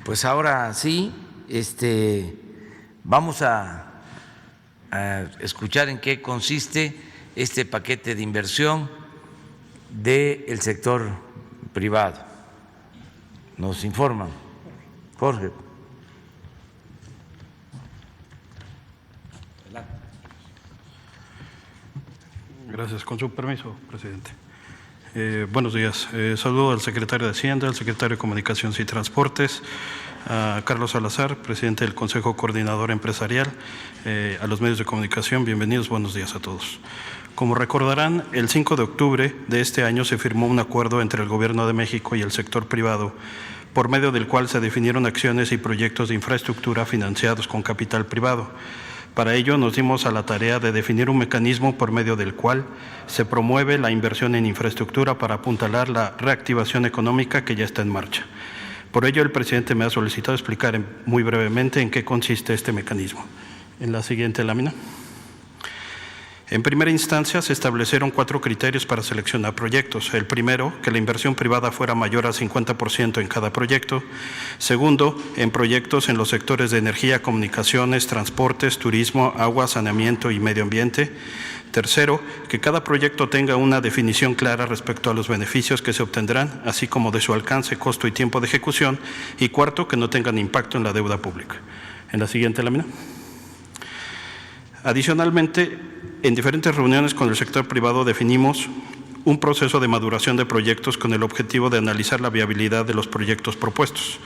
Pues ahora sí, vamos a escuchar en qué consiste este paquete de inversión del sector privado. Nos informan. Jorge. Gracias. Con su permiso, presidente. Buenos días. Saludo al secretario de Hacienda, al secretario de Comunicaciones y Transportes, a Carlos Salazar, presidente del Consejo Coordinador Empresarial, a los medios de comunicación. Bienvenidos, buenos días a todos. Como recordarán, el 5 de octubre de este año se firmó un acuerdo entre el Gobierno de México y el sector privado, por medio del cual se definieron acciones y proyectos de infraestructura financiados con capital privado. Para ello nos dimos a la tarea de definir un mecanismo por medio del cual se promueve la inversión en infraestructura para apuntalar la reactivación económica que ya está en marcha. Por ello, el presidente me ha solicitado explicar muy brevemente en qué consiste este mecanismo. En la siguiente lámina. En primera instancia, se establecieron 4 criterios para seleccionar proyectos. El primero, que la inversión privada fuera mayor al 50% en cada proyecto. Segundo, en proyectos en los sectores de energía, comunicaciones, transportes, turismo, agua, saneamiento y medio ambiente. Tercero, que cada proyecto tenga una definición clara respecto a los beneficios que se obtendrán, así como de su alcance, costo y tiempo de ejecución. Y cuarto, que no tengan impacto en la deuda pública. En la siguiente lámina. Adicionalmente, en diferentes reuniones con el sector privado definimos un proceso de maduración de proyectos con el objetivo de analizar la viabilidad de los proyectos propuestos,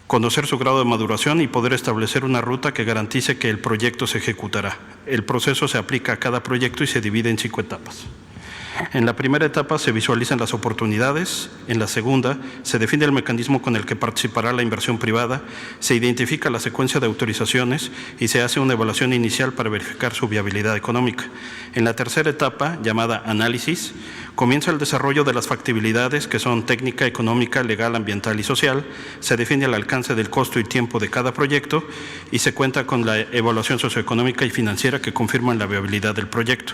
conocer su grado de maduración y poder establecer una ruta que garantice que el proyecto se ejecutará. El proceso se aplica a cada proyecto y se divide en 5 etapas. En la primera etapa se visualizan las oportunidades, en la segunda se define el mecanismo con el que participará la inversión privada, se identifica la secuencia de autorizaciones y se hace una evaluación inicial para verificar su viabilidad económica. En la tercera etapa, llamada análisis, comienza el desarrollo de las factibilidades que son técnica, económica, legal, ambiental y social, se define el alcance del costo y tiempo de cada proyecto y se cuenta con la evaluación socioeconómica y financiera que confirman la viabilidad del proyecto.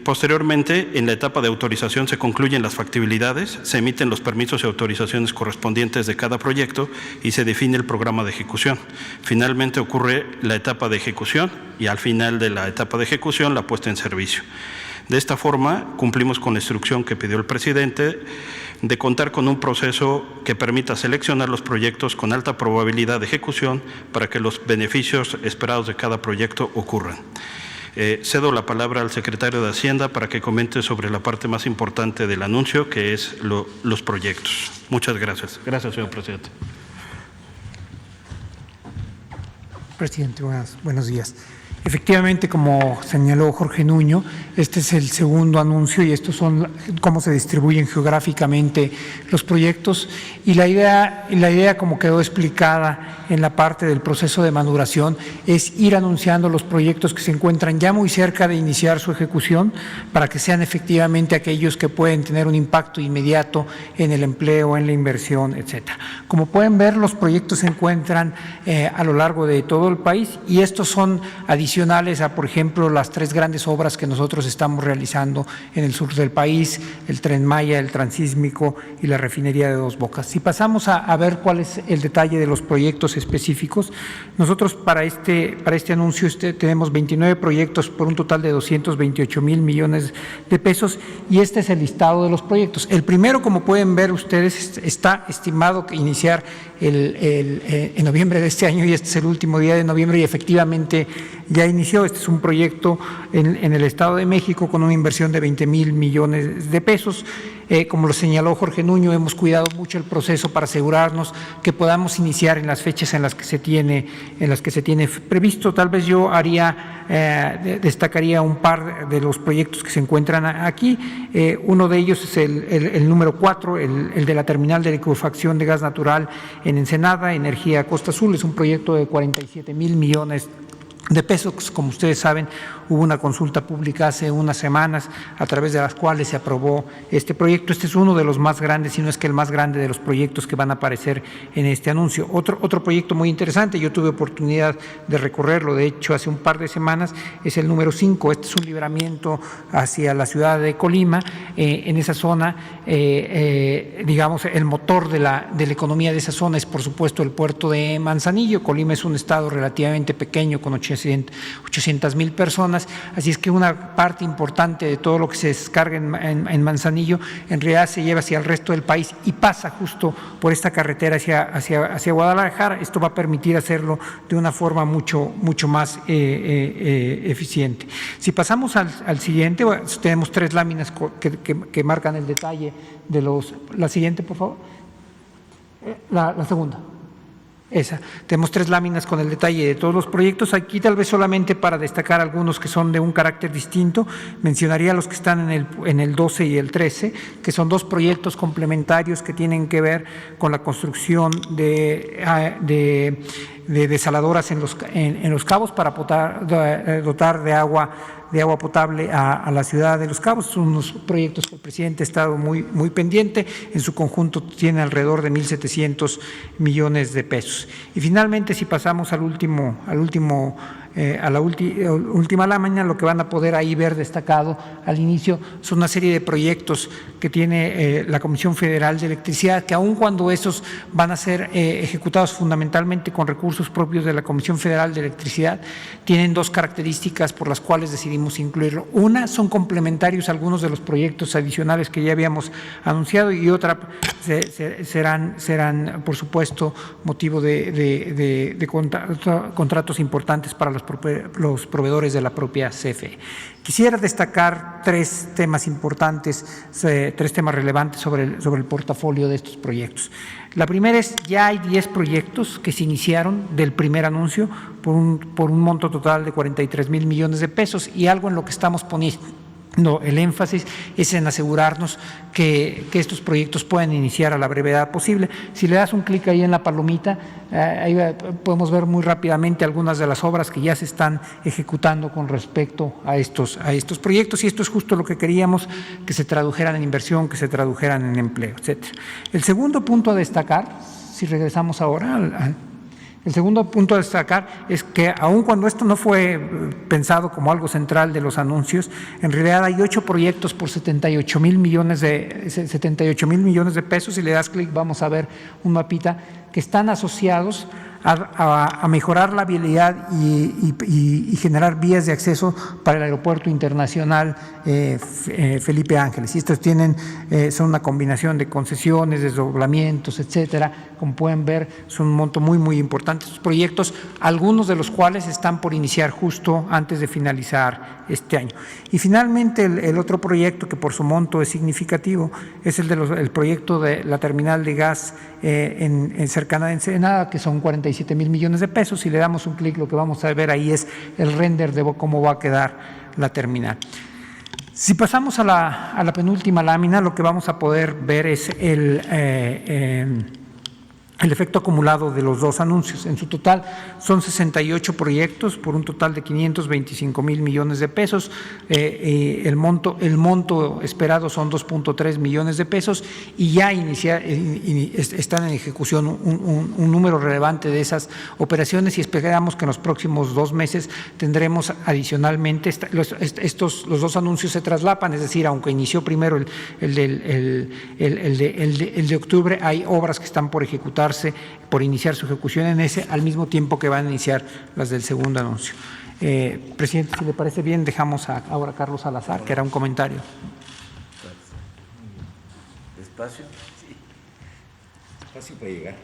Posteriormente, en la etapa de autorización se concluyen las factibilidades, se emiten los permisos y autorizaciones correspondientes de cada proyecto y se define el programa de ejecución. Finalmente ocurre la etapa de ejecución y al final de la etapa de ejecución la puesta en servicio. De esta forma, cumplimos con la instrucción que pidió el presidente de contar con un proceso que permita seleccionar los proyectos con alta probabilidad de ejecución para que los beneficios esperados de cada proyecto ocurran. Cedo la palabra al secretario de Hacienda para que comente sobre la parte más importante del anuncio, que es los proyectos. Muchas gracias. Gracias, señor presidente. Presidente, buenos días. Efectivamente, como señaló Jorge Nuño, este es el segundo anuncio y estos son cómo se distribuyen geográficamente los proyectos y la idea como quedó explicada en la parte del proceso de maduración es ir anunciando los proyectos que se encuentran ya muy cerca de iniciar su ejecución para que sean efectivamente aquellos que pueden tener un impacto inmediato en el empleo, en la inversión, etcétera. Como pueden ver, los proyectos se encuentran a lo largo de todo el país y estos son adicionales a, por ejemplo, las 3 grandes obras que nosotros estamos realizando en el sur del país, el Tren Maya, el Transísmico y la refinería de Dos Bocas. Si pasamos a ver cuál es el detalle de los proyectos específicos, nosotros para este anuncio tenemos 29 proyectos por un total de 228,000 millones de pesos y este es el listado de los proyectos. El primero, como pueden ver ustedes, está estimado que iniciar en noviembre de este año y este es el último día de noviembre y efectivamente ya inició. Este es un proyecto en el Estado de México con una inversión de 20,000 millones de pesos. Como lo señaló Jorge Nuño, hemos cuidado mucho el proceso para asegurarnos que podamos iniciar en las fechas en las que se tiene previsto. Tal vez yo destacaría un par de los proyectos que se encuentran aquí. Uno de ellos es el número 4, el de la terminal de licuefacción de gas natural en Ensenada, Energía Costa Azul. Es un proyecto de 47,000 millones de pesos, como ustedes saben, hubo una consulta pública hace unas semanas a través de las cuales se aprobó este proyecto. Este es uno de los más grandes, si no es que el más grande de los proyectos que van a aparecer en este anuncio. Otro proyecto muy interesante, yo tuve oportunidad de recorrerlo, de hecho hace un par de semanas, es el número 5. Este es un libramiento hacia la ciudad de Colima. En esa zona, digamos, el motor de la economía de esa zona es, por supuesto, el puerto de Manzanillo. Colima es un estado relativamente pequeño con 800,000 personas, así es que una parte importante de todo lo que se descarga en Manzanillo en realidad se lleva hacia el resto del país y pasa justo por esta carretera hacia Guadalajara. Esto va a permitir hacerlo de una forma mucho más eficiente. Si pasamos al siguiente, tenemos 3 láminas que marcan el detalle de los… La siguiente, por favor. La segunda. Esa. Tenemos 3 láminas con el detalle de todos los proyectos. Aquí tal vez solamente para destacar algunos que son de un carácter distinto, mencionaría los que están en el 12 y el 13, que son 2 proyectos complementarios que tienen que ver con la construcción de desaladoras en los cabos para dotar de agua potable a la ciudad de Los Cabos. Son unos proyectos que el presidente ha estado muy pendiente. En su conjunto tiene alrededor de 1,700 millones de pesos. Y finalmente, si pasamos a la última lámina, lo que van a poder ahí ver destacado al inicio son una serie de proyectos que tiene la Comisión Federal de Electricidad, que aun cuando esos van a ser ejecutados fundamentalmente con recursos propios de la Comisión Federal de Electricidad, tienen 2 características por las cuales decidimos incluirlo. Una, son complementarios a algunos de los proyectos adicionales que ya habíamos anunciado, y otra serán por supuesto motivo de contratos importantes para los proveedores de la propia CFE. Quisiera destacar 3 temas importantes, 3 temas relevantes sobre el portafolio de estos proyectos. La primera es, ya hay 10 proyectos que se iniciaron del primer anuncio por un monto total de 43,000 millones de pesos, y algo en lo que estamos poniendo el énfasis es en asegurarnos que estos proyectos puedan iniciar a la brevedad posible. Si le das un clic ahí en la palomita, ahí podemos ver muy rápidamente algunas de las obras que ya se están ejecutando con respecto a estos proyectos, y esto es justo lo que queríamos, que se tradujeran en inversión, que se tradujeran en empleo, etcétera. El segundo punto a destacar, si regresamos ahora el segundo punto a destacar es que aun cuando esto no fue pensado como algo central de los anuncios, en realidad hay 8 proyectos por 78,000 millones de pesos. Si le das clic vamos a ver un mapita que están asociados a mejorar la vialidad y generar vías de acceso para el Aeropuerto Internacional Felipe Ángeles. Y estos son una combinación de concesiones, desdoblamientos, etcétera. Como pueden ver, son un monto muy importante estos proyectos, algunos de los cuales están por iniciar justo antes de finalizar este año. Y finalmente, el otro proyecto que por su monto es significativo es el proyecto de la terminal de gas cercana de Ensenada, que son 47,000 millones de pesos. Si le damos un clic, lo que vamos a ver ahí es el render de cómo va a quedar la terminal. Si pasamos a la penúltima lámina, lo que vamos a poder ver es el efecto acumulado de los 2 anuncios. En su total son 68 proyectos por un total de 525,000 millones de pesos. El monto esperado son 2.3 millones de pesos, y ya están en ejecución un número relevante de esas operaciones, y esperamos que en los próximos 2 meses tendremos adicionalmente los 2 anuncios se traslapan, es decir, aunque inició primero el de octubre, hay obras que están por ejecutar, por iniciar su ejecución en ese, al mismo tiempo que van a iniciar las del segundo anuncio. Presidente, si le parece bien, dejamos ahora a Carlos Salazar, que hará un comentario. ¿Despacio? Sí. Despacio para llegar.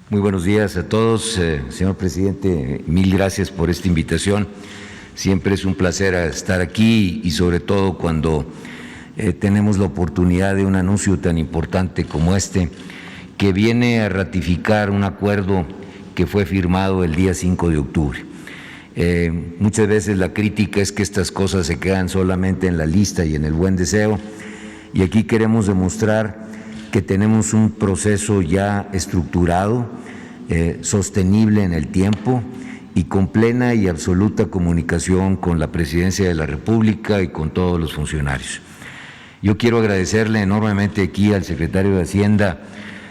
Muy buenos días a todos. Señor presidente, mil gracias por esta invitación. Siempre es un placer estar aquí, y sobre todo cuando tenemos la oportunidad de un anuncio tan importante como este, que viene a ratificar un acuerdo que fue firmado el día 5 de octubre. Muchas veces la crítica es que estas cosas se quedan solamente en la lista y en el buen deseo, y aquí queremos demostrar que tenemos un proceso ya estructurado, sostenible en el tiempo, y con plena y absoluta comunicación con la Presidencia de la República y con todos los funcionarios. Yo quiero agradecerle enormemente aquí al secretario de Hacienda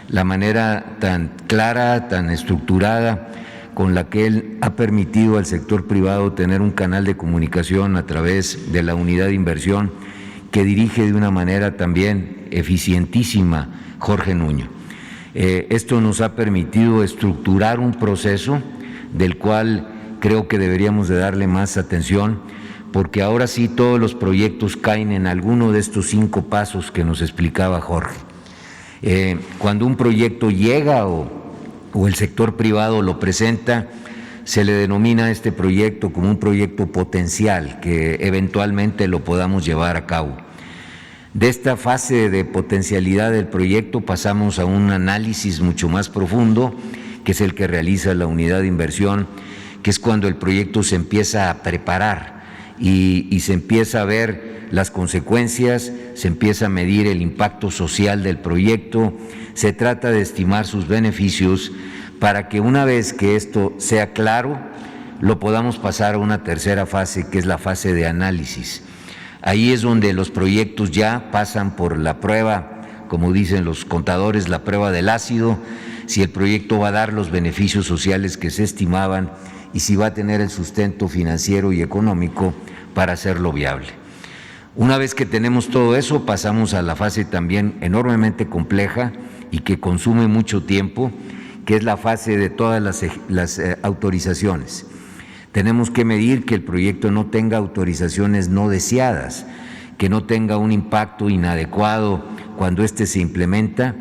la manera tan clara, tan estructurada con la que él ha permitido al sector privado tener un canal de comunicación a través de la unidad de inversión que dirige de una manera también eficientísima Jorge Nuño. Esto nos ha permitido estructurar un proceso del cual creo que deberíamos de darle más atención, porque ahora sí todos los proyectos caen en alguno de estos 5 pasos que nos explicaba Jorge. Cuando un proyecto llega o el sector privado lo presenta, se le denomina a este proyecto como un proyecto potencial que eventualmente lo podamos llevar a cabo. De esta fase de potencialidad del proyecto pasamos a un análisis mucho más profundo, que es el que realiza la unidad de inversión, que es cuando el proyecto se empieza a preparar y se empieza a ver las consecuencias, se empieza a medir el impacto social del proyecto, se trata de estimar sus beneficios para que una vez que esto sea claro, lo podamos pasar a una tercera fase, que es la fase de análisis. Ahí es donde los proyectos ya pasan por la prueba, como dicen los contadores, la prueba del ácido, si el proyecto va a dar los beneficios sociales que se estimaban y si va a tener el sustento financiero y económico para hacerlo viable. Una vez que tenemos todo eso, pasamos a la fase también enormemente compleja y que consume mucho tiempo, que es la fase de todas las autorizaciones. Tenemos que medir que el proyecto no tenga autorizaciones no deseadas, que no tenga un impacto inadecuado cuando éste se implementa,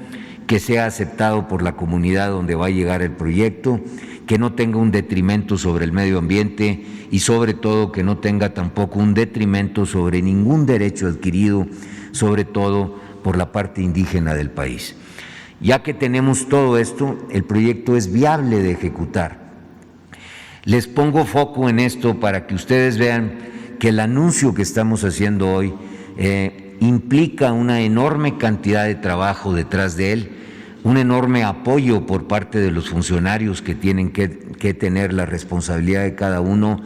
que sea aceptado por la comunidad donde va a llegar el proyecto, que no tenga un detrimento sobre el medio ambiente y sobre todo que no tenga tampoco un detrimento sobre ningún derecho adquirido, sobre todo por la parte indígena del país. Ya que tenemos todo esto, el proyecto es viable de ejecutar. Les pongo foco en esto para que ustedes vean que el anuncio que estamos haciendo hoy implica una enorme cantidad de trabajo detrás de él, un enorme apoyo por parte de los funcionarios que tienen que tener la responsabilidad de cada uno,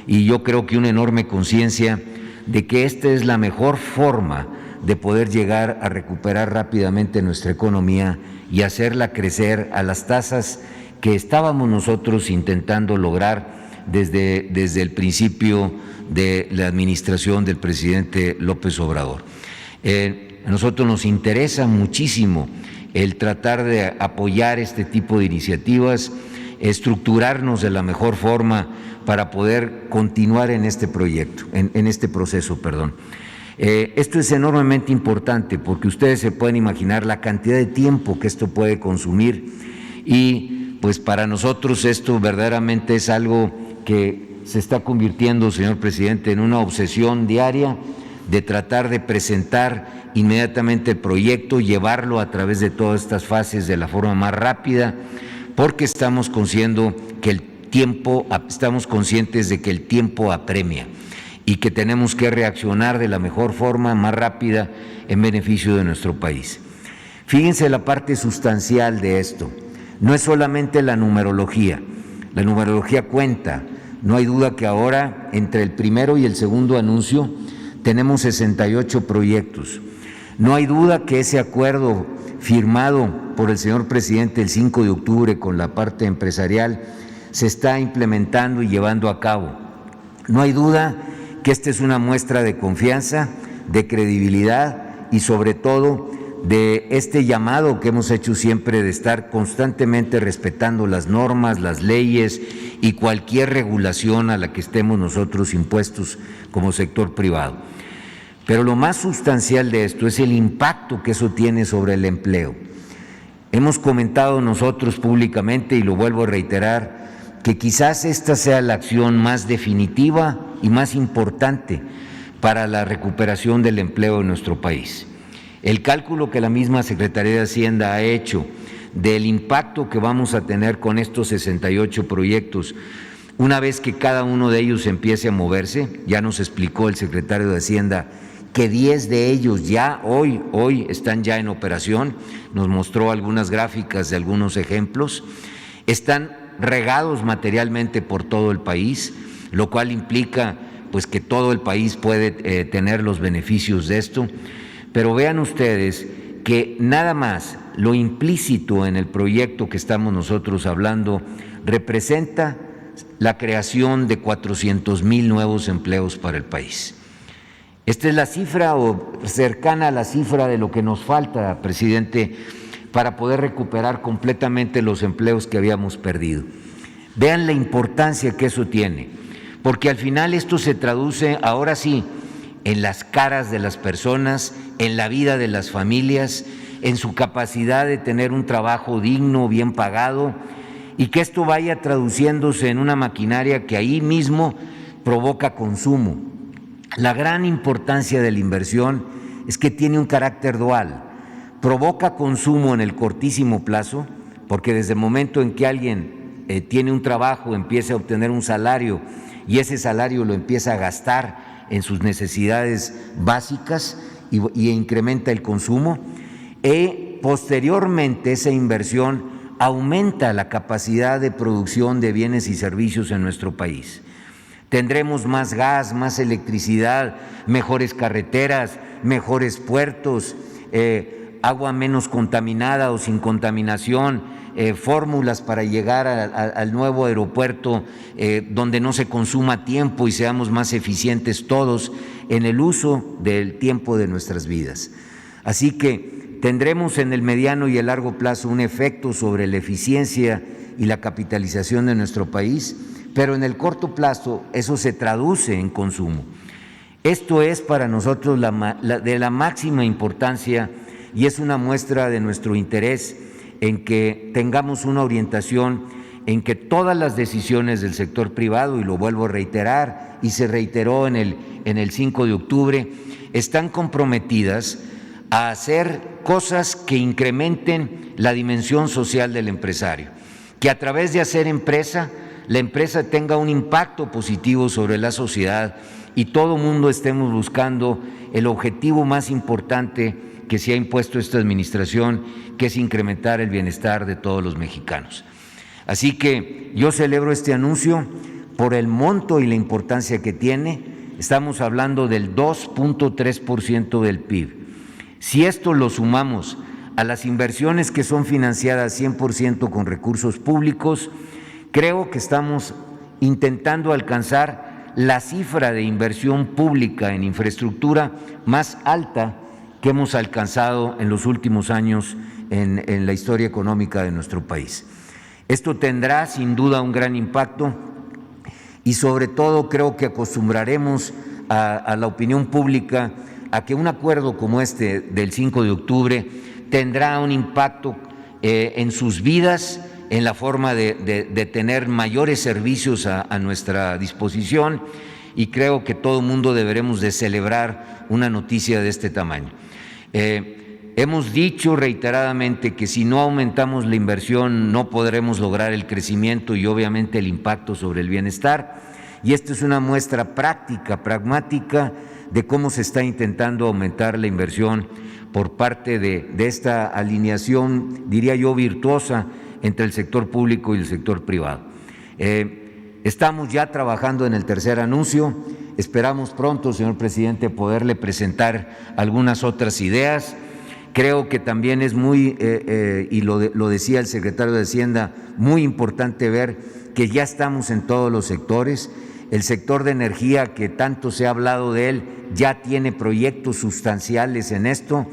y yo creo que una enorme conciencia de que esta es la mejor forma de poder llegar a recuperar rápidamente nuestra economía y hacerla crecer a las tasas que estábamos nosotros intentando lograr desde el principio de la administración del presidente López Obrador. A nosotros nos interesa muchísimo el tratar de apoyar este tipo de iniciativas, estructurarnos de la mejor forma para poder continuar en este proyecto, en este proceso, perdón. Esto es enormemente importante porque ustedes se pueden imaginar la cantidad de tiempo que esto puede consumir y pues para nosotros esto verdaderamente es algo que se está convirtiendo, señor presidente, en una obsesión diaria de tratar de presentar inmediatamente el proyecto, llevarlo a través de todas estas fases de la forma más rápida, porque estamos conscientes de que el tiempo apremia y que tenemos que reaccionar de la mejor forma, más rápida, en beneficio de nuestro país. Fíjense la parte sustancial de esto. No es solamente la numerología cuenta. No hay duda que ahora, entre el primero y el segundo anuncio, tenemos 68 proyectos. No hay duda que ese acuerdo firmado por el señor presidente el 5 de octubre con la parte empresarial se está implementando y llevando a cabo. No hay duda que esta es una muestra de confianza, de credibilidad y sobre todo de este llamado que hemos hecho siempre de estar constantemente respetando las normas, las leyes y cualquier regulación a la que estemos nosotros impuestos como sector privado. Pero lo más sustancial de esto es el impacto que eso tiene sobre el empleo. Hemos comentado nosotros públicamente, y lo vuelvo a reiterar, que quizás esta sea la acción más definitiva y más importante para la recuperación del empleo en nuestro país. El cálculo que la misma Secretaría de Hacienda ha hecho del impacto que vamos a tener con estos 68 proyectos, una vez que cada uno de ellos empiece a moverse, ya nos explicó el secretario de Hacienda que 10 de ellos ya hoy están ya en operación, nos mostró algunas gráficas de algunos ejemplos, están regados materialmente por todo el país, lo cual implica pues que todo el país puede tener los beneficios de esto. Pero vean ustedes que nada más lo implícito en el proyecto que estamos nosotros hablando representa la creación de 400,000 nuevos empleos para el país. Esta es la cifra o cercana a la cifra de lo que nos falta, presidente, para poder recuperar completamente los empleos que habíamos perdido. Vean la importancia que eso tiene, porque al final esto se traduce ahora sí en las caras de las personas, en la vida de las familias, en su capacidad de tener un trabajo digno, bien pagado, y que esto vaya traduciéndose en una maquinaria que ahí mismo provoca consumo. La gran importancia de la inversión es que tiene un carácter dual. Provoca consumo en el cortísimo plazo, porque desde el momento en que alguien tiene un trabajo, empieza a obtener un salario y ese salario lo empieza a gastar en sus necesidades básicas y incrementa el consumo, posteriormente esa inversión aumenta la capacidad de producción de bienes y servicios en nuestro país. Tendremos más gas, más electricidad, mejores carreteras, mejores puertos, agua menos contaminada o sin contaminación, fórmulas para llegar al nuevo aeropuerto donde no se consuma tiempo y seamos más eficientes todos en el uso del tiempo de nuestras vidas. Así que tendremos en el mediano y el largo plazo un efecto sobre la eficiencia y la capitalización de nuestro país, pero en el corto plazo eso se traduce en consumo. Esto es para nosotros de la máxima importancia y es una muestra de nuestro interés en que tengamos una orientación en que todas las decisiones del sector privado, y lo vuelvo a reiterar, y se reiteró en el 5 de octubre, están comprometidas a hacer cosas que incrementen la dimensión social del empresario, que a través de hacer empresa, la empresa tenga un impacto positivo sobre la sociedad y todo mundo estemos buscando el objetivo más importante que se ha impuesto esta administración, que es incrementar el bienestar de todos los mexicanos. Así que yo celebro este anuncio por el monto y la importancia que tiene. Estamos hablando del 2.3% del PIB. Si esto lo sumamos a las inversiones que son financiadas 100% con recursos públicos, creo que estamos intentando alcanzar la cifra de inversión pública en infraestructura más alta que hemos alcanzado en los últimos años en la historia económica de nuestro país. Esto tendrá sin duda un gran impacto y sobre todo creo que acostumbraremos a la opinión pública a que un acuerdo como este del 5 de octubre tendrá un impacto en sus vidas, en la forma de tener mayores servicios a nuestra disposición, y creo que todo el mundo deberemos de celebrar una noticia de este tamaño. Hemos dicho reiteradamente que si no aumentamos la inversión no podremos lograr el crecimiento y obviamente el impacto sobre el bienestar, y esta es una muestra práctica, pragmática, de cómo se está intentando aumentar la inversión por parte de esta alineación, diría yo, virtuosa entre el sector público y el sector privado. Estamos ya trabajando en el tercer anuncio, esperamos pronto, señor presidente, poderle presentar algunas otras ideas. Creo que también es muy, y lo decía el secretario de Hacienda, muy importante ver que ya estamos en todos los sectores. El sector de energía, que tanto se ha hablado de él, ya tiene proyectos sustanciales en esto.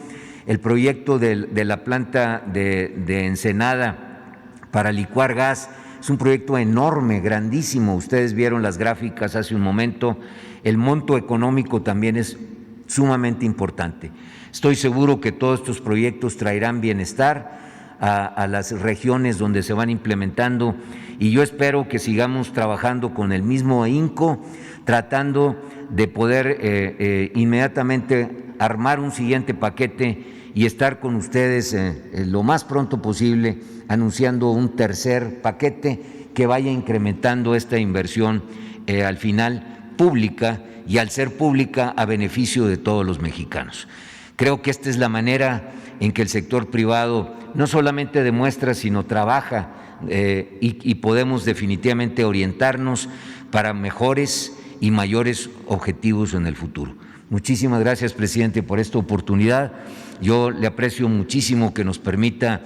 El proyecto de la planta de Ensenada para licuar gas es un proyecto enorme, grandísimo. Ustedes vieron las gráficas hace un momento. El monto económico también es sumamente importante. Estoy seguro que todos estos proyectos traerán bienestar a las regiones donde se van implementando, y yo espero que sigamos trabajando con el mismo ahínco, tratando de poder inmediatamente armar un siguiente paquete y estar con ustedes lo más pronto posible anunciando un tercer paquete que vaya incrementando esta inversión al final pública, y al ser pública a beneficio de todos los mexicanos. Creo que esta es la manera en que el sector privado no solamente demuestra, sino trabaja y podemos definitivamente orientarnos para mejores y mayores objetivos en el futuro. Muchísimas gracias, presidente, por esta oportunidad. Yo le aprecio muchísimo que nos permita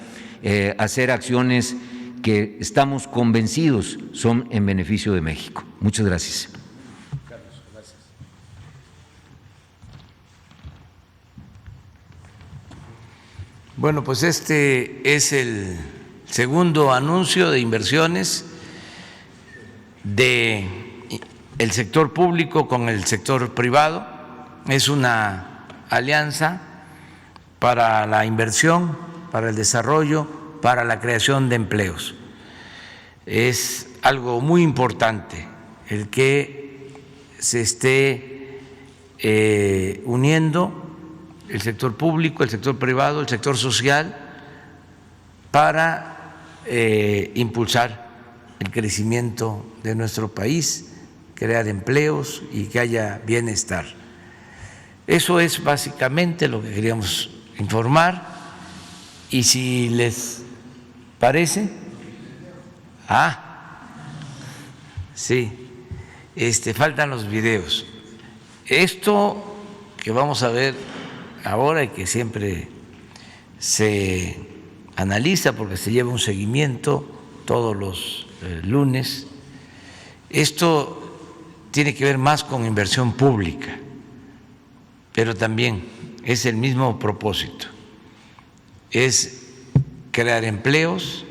hacer acciones que estamos convencidos son en beneficio de México. Muchas gracias. Bueno, pues este es el segundo anuncio de inversiones del sector público con el sector privado. Es una alianza para la inversión, para el desarrollo, para la creación de empleos. Es algo muy importante el que se esté uniendo el sector público, el sector privado, el sector social para impulsar el crecimiento de nuestro país, crear empleos y que haya bienestar. Eso es básicamente lo que queríamos informar. Y si les parece, sí, faltan los videos. Esto que vamos a ver ahora y que siempre se analiza porque se lleva un seguimiento todos los lunes, esto tiene que ver más con inversión pública, pero también es el mismo propósito, es crear empleos.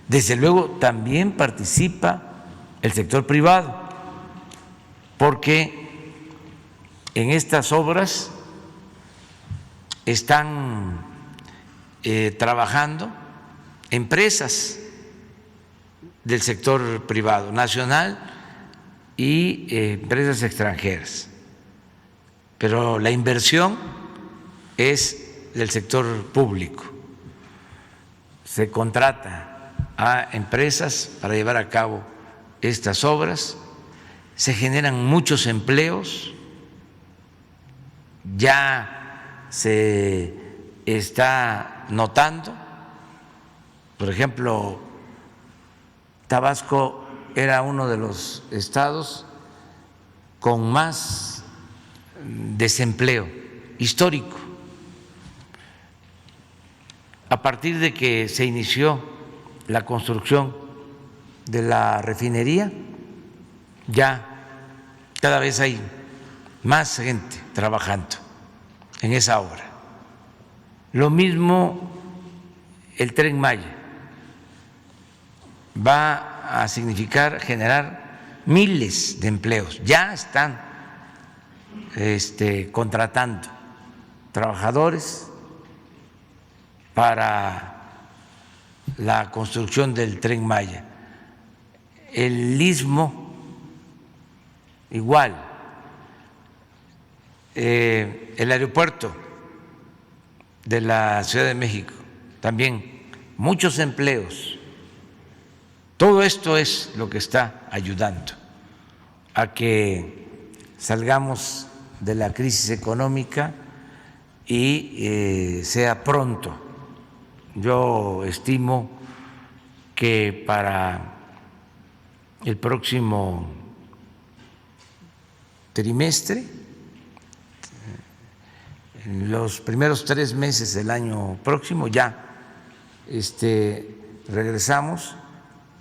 Desde luego también participa el sector privado, porque en estas obras están trabajando empresas del sector privado, nacional y empresas extranjeras, pero la inversión es del sector público. Se contrata a empresas para llevar a cabo estas obras, se generan muchos empleos, ya se está notando. Por ejemplo, Tabasco era uno de los estados con más desempleo histórico. A partir de que se inició la construcción de la refinería, ya cada vez hay más gente trabajando en esa obra. Lo mismo el Tren Maya va a significar generar miles de empleos. Ya están contratando trabajadores para la construcción del Tren Maya. El Istmo igual, el aeropuerto de la Ciudad de México también, muchos empleos. Todo esto es lo que está ayudando a que salgamos de la crisis económica y sea pronto. Yo estimo que para el próximo trimestre, en los primeros 3 meses del año próximo, ya regresamos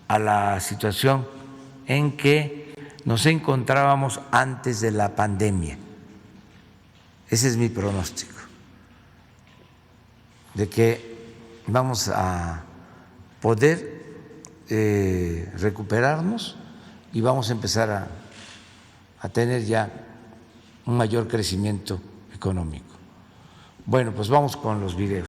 a la situación en que nos encontrábamos antes de la pandemia. Ese es mi pronóstico, de que vamos a poder recuperarnos y vamos a empezar a tener ya un mayor crecimiento económico. Bueno, pues vamos con los videos.